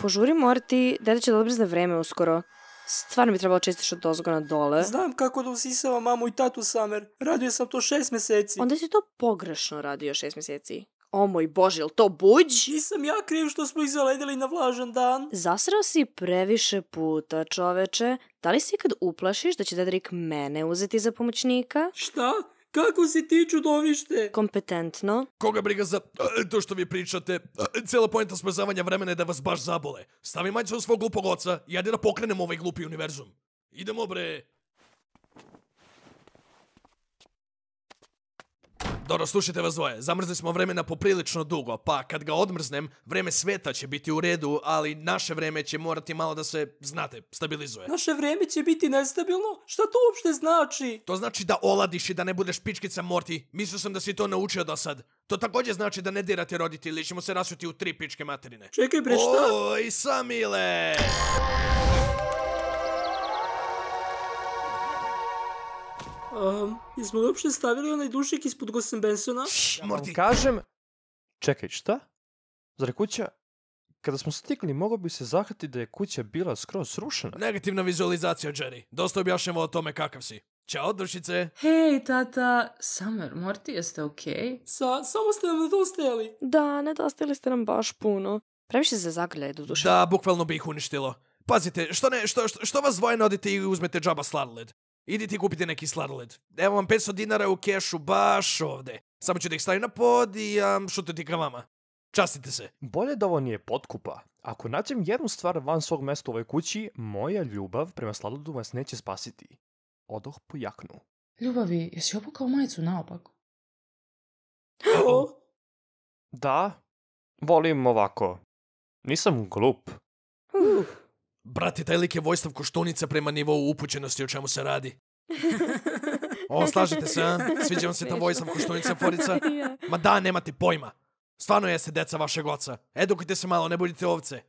Požuri, Morty, deda će da odbrzne vreme uskoro. Stvarno bi trebalo čistiš od ozgo na dole. Znam kako da usisava mamu i tatu, Summer. Radio sam to 6 mjeseci. Onda si to pogrešno radio 6 mjeseci. O moj Bože, jel to buđ? Nisam ja kriv što smo ih zaledili na vlažan dan. Zasrao si previše puta, čoveče. Da li si ikad uplašiš da će Dedrik mene uzeti za pomoćnika? Šta? Kako si ti čudovište? Kompetentno. Koga briga za to što vi pričate? Cijela poenta smrzavanja vremena je da vas baš zabole. Stavi majicu u svog glupog oca i ajde da pokrenemo ovaj glupi univerzum. Idemo, bre. Dobro, slušajte vas dvoje. Zamrzli smo vremena poprilično dugo, pa kad ga odmrznem, vreme sveta će biti u redu, ali naše vreme će morati malo da se, znate, stabilizuje. Naše vreme će biti nestabilno? Šta to uopšte znači? To znači da oladiš i da ne budeš pičkica, Morty. Mislio sam da si to naučio do sad. To također znači da ne dirate roditelji, ćemo se rasuti u 3 pičke materine. Čekaj bre, šta? Oj, Samile! Jesmo li uopšte stavili onaj dušik ispod Gosen Bensona? Morty, Kažem... Čekaj, šta? Zar je kuća... Kada smo stigli, moglo bi se zahvatiti da je kuća bila skroz srušena. negativna vizualizacija, Jerry. Dosta objašnjamo o tome kakav si. Ćao, dušice. Hej, tata, Summer, Morty, jeste okej? Samo ste nam nedostajali. Da, nedostajali ste nam baš puno. Previše se zagrljaju do duše. Da, bukvalno bi ih uništilo. Pazite, što vas dvoje ne odite i uzmete džaba sladoled? Idite i kupite neki sladoled. Evo vam 500 dinara u kešu baš ovde. Samo ću da ih stavim na pod i šutiti ka vama. Častite se. Bolje da ovo nije potkupa. Ako nađem jednu stvar van svog mesta u ovoj kući, moja ljubav prema sladoledu vas neće spasiti. Odoh po jaknu. Ljubavi, jesi opukao majicu naopako? Da, volim ovako. Nisam glup. Brate, taj lik je Vojislav Koštunica prema nivou upućenosti o čemu se radi. O, slažete se, a? Sviđa vam se ta Vojislav Koštunica forica? Ma da, nemate pojma. Stvarno jeste deca vašeg oca. Edukujte se malo, ne budite ovce.